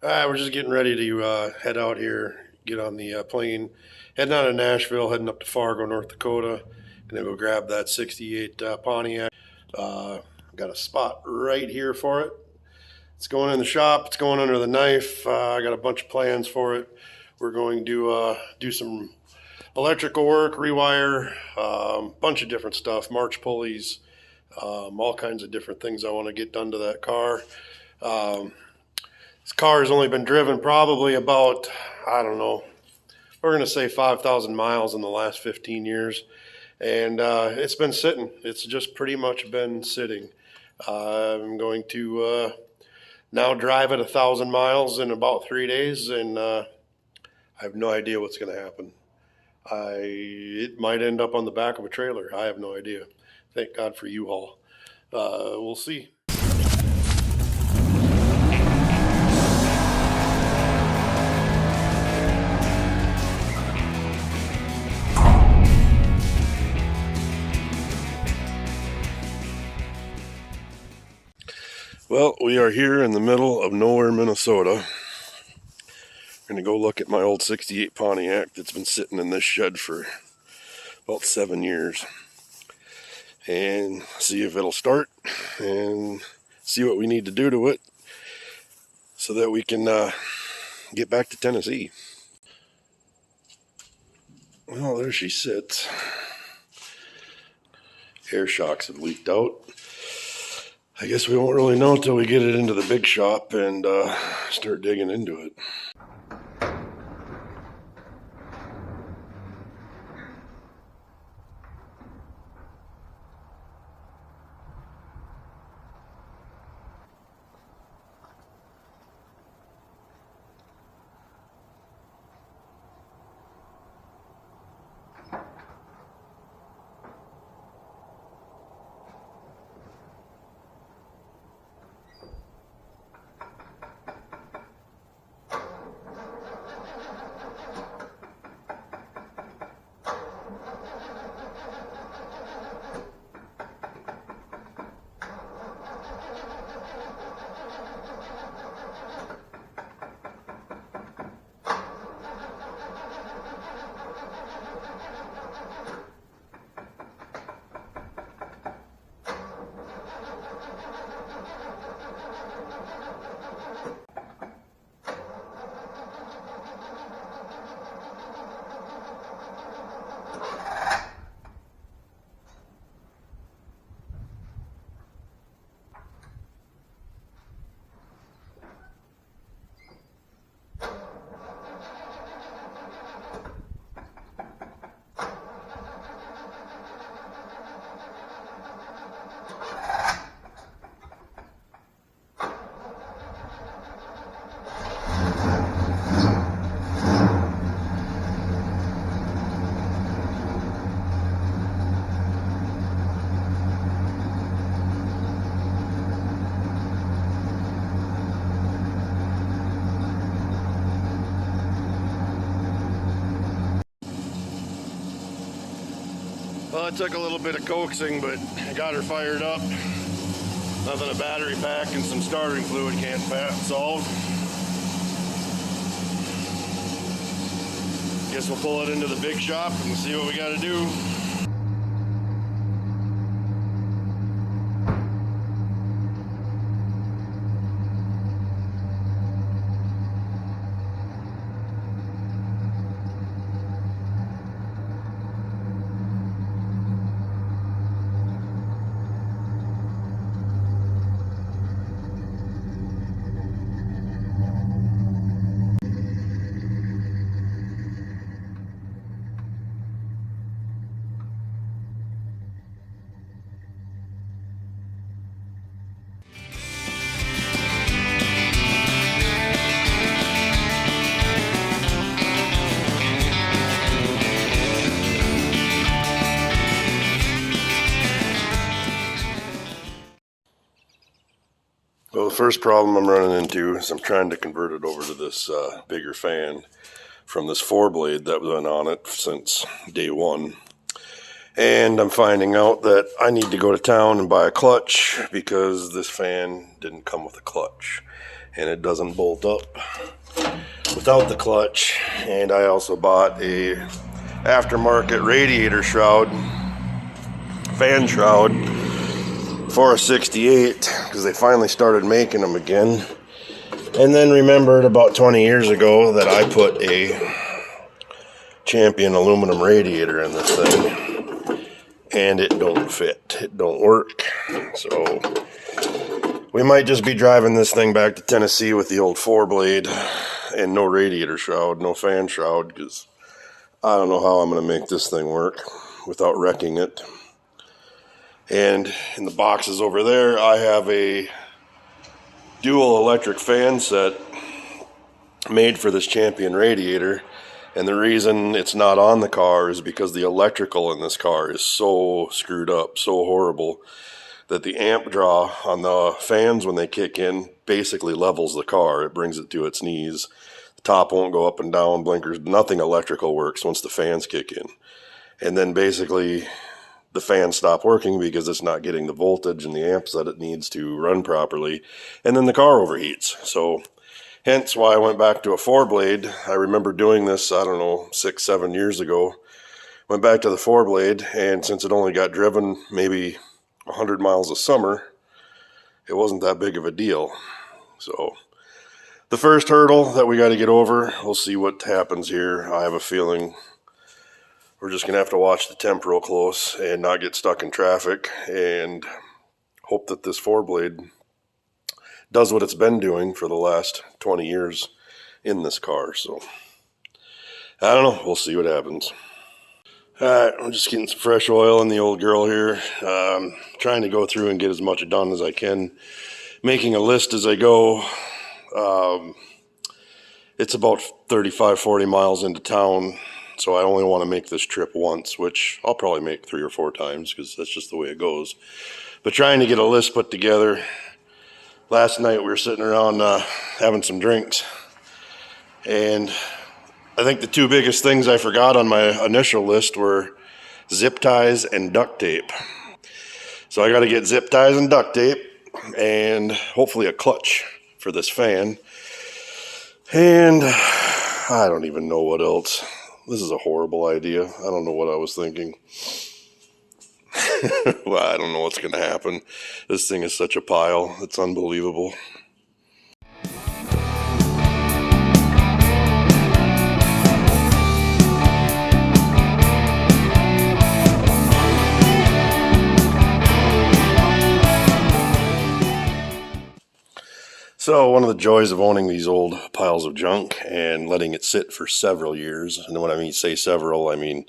We're just getting ready to head out here, get on the plane, heading out of Nashville, heading up to Fargo, North Dakota. Gonna go grab that 68 Pontiac. Uh, got a spot right here for it. It's going in the shop, it's going under the knife. I got a bunch of plans for it. We're going to do some electrical work, rewire, bunch of different stuff, march pulleys, all kinds of different things I want to get done to that car. This car has only been driven probably about, I don't know, we're going to say 5,000 miles in the last 15 years. And it's been sitting. It's just pretty much been sitting. I'm going to now drive it 1,000 miles in about 3 days, and I have no idea what's going to happen. It might end up on the back of a trailer. I have no idea. Thank God for U-Haul. We'll see. Well, we are here in the middle of nowhere, Minnesota. We're going to go look at my old 68 Pontiac that's been sitting in this shed for about 7 years. And see if it'll start and see what we need to do to it so that we can get back to Tennessee. Well, there she sits. Air shocks have leaked out. I guess we won't really know until we get it into the big shop and start digging into it. Well, it took a little bit of coaxing, but I got her fired up. Nothing a battery pack and some starting fluid can't solve. Guess we'll pull it into the big shop and see what we got to do. Well, the first problem I'm running into is I'm trying to convert it over to this bigger fan from this 4-blade that was on it since day one. And I'm finding out that I need to go to town and buy a clutch because this fan didn't come with a clutch. and it doesn't bolt up without the clutch. And I also bought a aftermarket radiator shroud, fan shroud, for a 68 because they finally started making them again. And then remembered about 20 years ago that I put a Champion aluminum radiator in this thing, and it don't fit. It don't work. So we might just be driving this thing back to Tennessee with the old 4-blade and no radiator shroud, no fan shroud, because I don't know how I'm going to make this thing work without wrecking it. And in the boxes over there, I have a dual electric fan set made for this Champion radiator. And the reason it's not on the car is because the electrical in this car is so screwed up, so horrible, that the amp draw on the fans when they kick in basically levels the car. It brings it to its knees. The top won't go up and down, blinkers, nothing electrical works once the fans kick in. And then basically the fans stop working because it's not getting the voltage and the amps that it needs to run properly. And then the car overheats. So hence why I went back to a 4-blade. I remember doing this, I don't know, 6-7 years ago. Went back to the 4-blade, and since it only got driven maybe 100 miles a summer, it wasn't that big of a deal. So the first hurdle that we got to get over, we'll see what happens here. I have a feeling we're just going to have to watch the temp real close and not get stuck in traffic and hope that this 4-blade does what it's been doing for the last 20 years in this car. So I don't know, we'll see what happens. Alright, I'm just getting some fresh oil in the old girl here. Trying to go through and get as much done as I can, making a list as I go. It's about 35-40 miles into town, so I only want to make this trip once, which I'll probably make 3 or 4 times because that's just the way it goes. But trying to get a list put together. Last night we were sitting around having some drinks, and I think the 2 biggest things I forgot on my initial list were zip ties and duct tape. So I got to get zip ties and duct tape and hopefully a clutch for this fan. And I don't even know what else. This is a horrible idea. I don't know what I was thinking. Well, I don't know what's going to happen. This thing is such a pile. It's unbelievable. So one of the joys of owning these old piles of junk and letting it sit for several years, and when I say several, I mean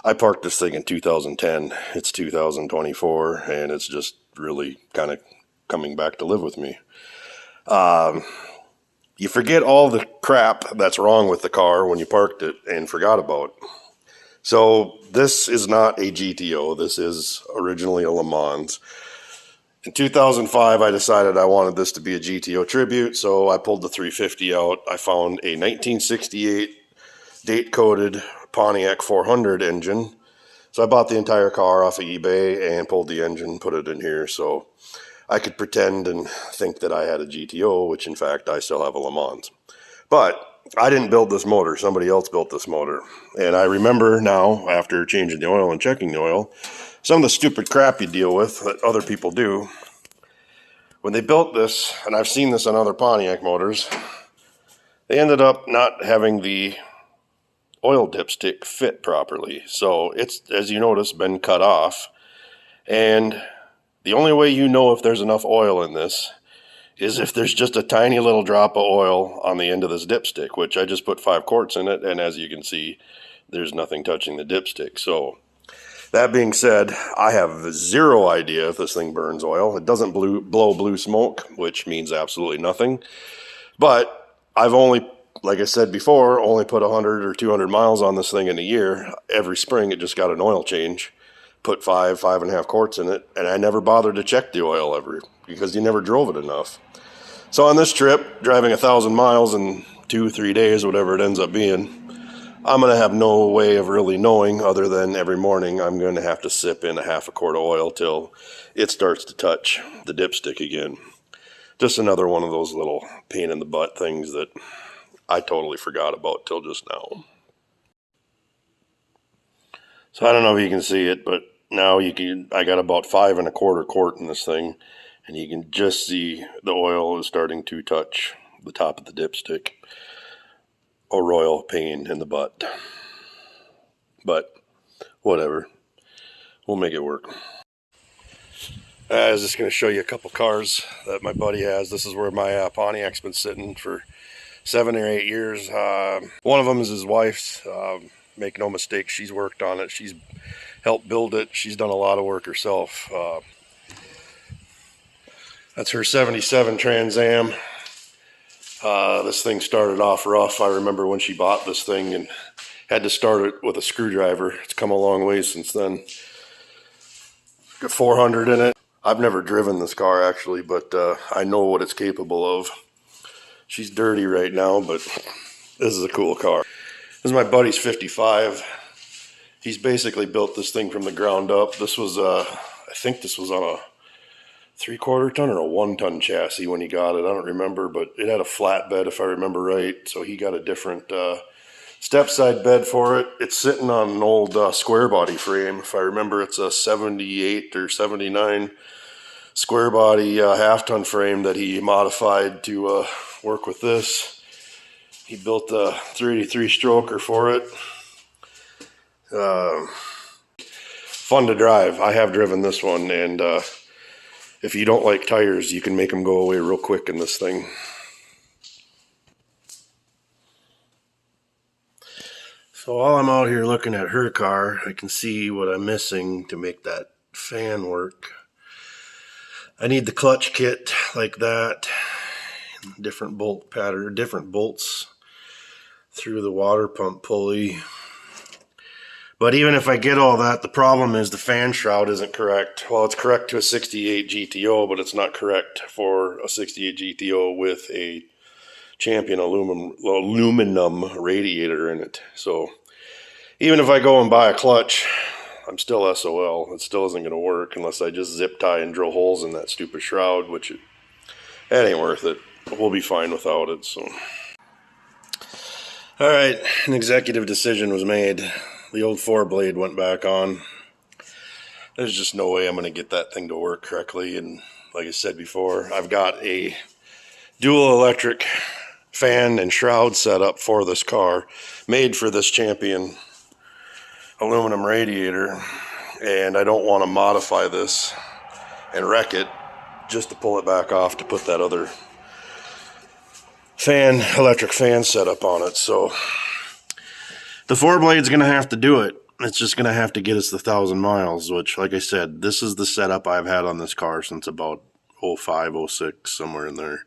I parked this thing in 2010. It's 2024, and it's just really kind of coming back to live with me. You forget all the crap that's wrong with the car when you parked it and forgot about it. So this is not a GTO. This is originally a LeMans. In 2005, I decided I wanted this to be a GTO tribute, so I pulled the 350 out. I found a 1968 date-coded Pontiac 400 engine. So I bought the entire car off of eBay and pulled the engine, put it in here so I could pretend and think that I had a GTO, which in fact I still have a LeMans. But I didn't build this motor, somebody else built this motor. And I remember now, after changing the oil and checking the oil, some of the stupid crap you deal with that other people do. When they built this, and I've seen this on other Pontiac motors, they ended up not having the oil dipstick fit properly. So it's, as you notice, been cut off. And the only way you know if there's enough oil in this is if there's just a tiny little drop of oil on the end of this dipstick, which I just put 5 quarts in it, and as you can see, there's nothing touching the dipstick. So that being said, I have zero idea if this thing burns oil. It doesn't blow blue smoke, which means absolutely nothing. But I've only, like I said before, only put 100 or 200 miles on this thing in a year. Every spring it just got an oil change. Put 5.5 quarts in it, and I never bothered to check the oil ever because you never drove it enough. So on this trip, driving 1,000 miles in 2-3 days, whatever it ends up being, I'm going to have no way of really knowing other than every morning I'm going to have to sip in 1/2 quart of oil till it starts to touch the dipstick again. Just another one of those little pain in the butt things that I totally forgot about till just now. So I don't know if you can see it, but now I got about 5 1/4 quart in this thing, and you can just see the oil is starting to touch the top of the dipstick. A royal pain in the butt. But whatever. We'll make it work. I was just going to show you a couple cars that my buddy has. This is where my Pontiac's been sitting for 7 or 8 years. One of them is his wife's. Make no mistake, she's worked on it. She's helped build it. She's done a lot of work herself. That's her 77 Trans Am. This thing started off rough. I remember when she bought this thing and had to start it with a screwdriver. It's come a long way since then. Got 400 in it. I've never driven this car actually, but I know what it's capable of. She's dirty right now, but this is a cool car. This is my buddy's 55. He's basically built this thing from the ground up. This was, I think this was on a 3/4 ton or a 1 ton chassis when he got it. I don't remember, but it had a flatbed if I remember right. So he got a different step side bed for it. It's sitting on an old square body frame. If I remember, it's a 78 or 79 square body half ton frame that he modified to work with this. He built a 383 stroker for it. Fun to drive. I have driven this one, and if you don't like tires, you can make them go away real quick in this thing. So while I'm out here looking at her car, I can see what I'm missing to make that fan work. I need the clutch kit like that, different bolt pattern, different bolts through the water pump pulley. But even if I get all that, the problem is the fan shroud isn't correct. Well, it's correct to a 68 GTO, but it's not correct for a 68 GTO with a Champion aluminum radiator in it. So even if I go and buy a clutch, I'm still SOL. It still isn't going to work unless I just zip tie and drill holes in that stupid shroud, which it ain't worth it. We'll be fine without it. So, all right, an executive decision was made. The old 4-blade went back on. There's just no way I'm going to get that thing to work correctly. And like I said before, I've got a dual electric fan and shroud set up for this car, made for this Champion aluminum radiator. And I don't want to modify this and wreck it just to pull it back off to put that other electric fan setup on it. So the 4-blade's going to have to do it. It's just going to have to get us the 1,000 miles, which, like I said, this is the setup I've had on this car since about 05, 06, somewhere in there.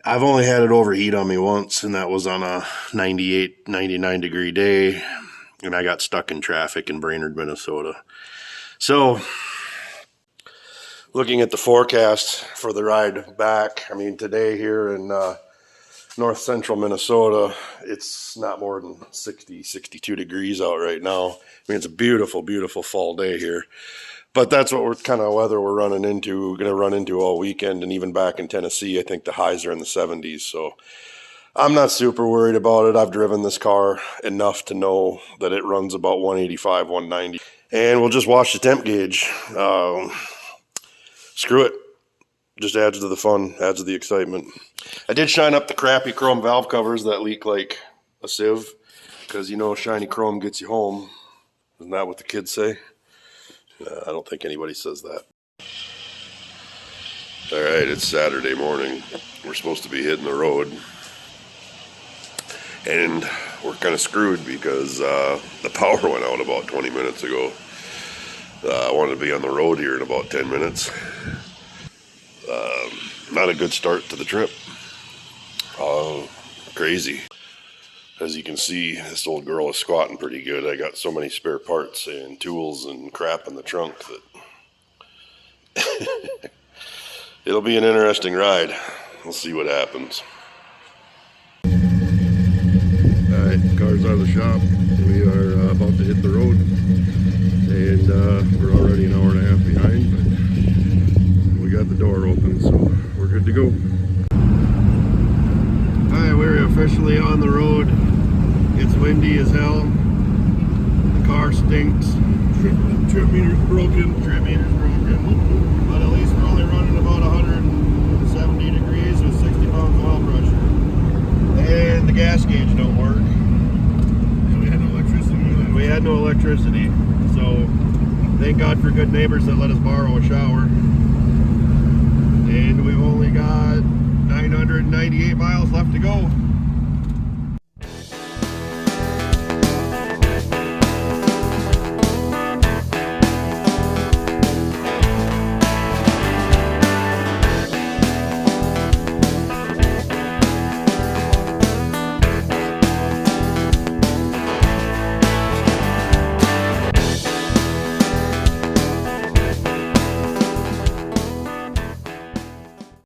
I've only had it overheat on me once, and that was on a 98, 99 degree day, and I got stuck in traffic in Brainerd, Minnesota. So, looking at the forecast for the ride back, I mean, today here in north central Minnesota, it's not more than 60, 62 degrees out right now. I mean, it's a beautiful, beautiful fall day here. But that's what kind of weather we're running into. We're going to run into all weekend, and even back in Tennessee, I think the highs are in the 70s. So I'm not super worried about it. I've driven this car enough to know that it runs about 185, 190. And we'll just watch the temp gauge. Screw it. Just adds to the fun, adds to the excitement. I did shine up the crappy chrome valve covers that leak like a sieve, because you know shiny chrome gets you home. Isn't that what the kids say? I don't think anybody says that. Alright, it's Saturday morning. We're supposed to be hitting the road. And we're kind of screwed because the power went out about 20 minutes ago. I wanted to be on the road here in about 10 minutes. Not a good start to the trip. Crazy. As you can see, this old girl is squatting pretty good. I got so many spare parts and tools and crap in the trunk that it'll be an interesting ride. We'll see what happens. Alright, car's out of the shop. We are about to hit the road. And we're already an hour and a half behind, but we got the door open, so we're good to go. Alright, we're officially on the road. It's windy as hell. The car stinks. Trip meter's broken. But at least we're only running about 170 degrees with 60 pounds of oil pressure. And the gas gauge don't work. And we had no electricity. So thank God for good neighbors that let us borrow a shower. And we've only got 998 miles left to go.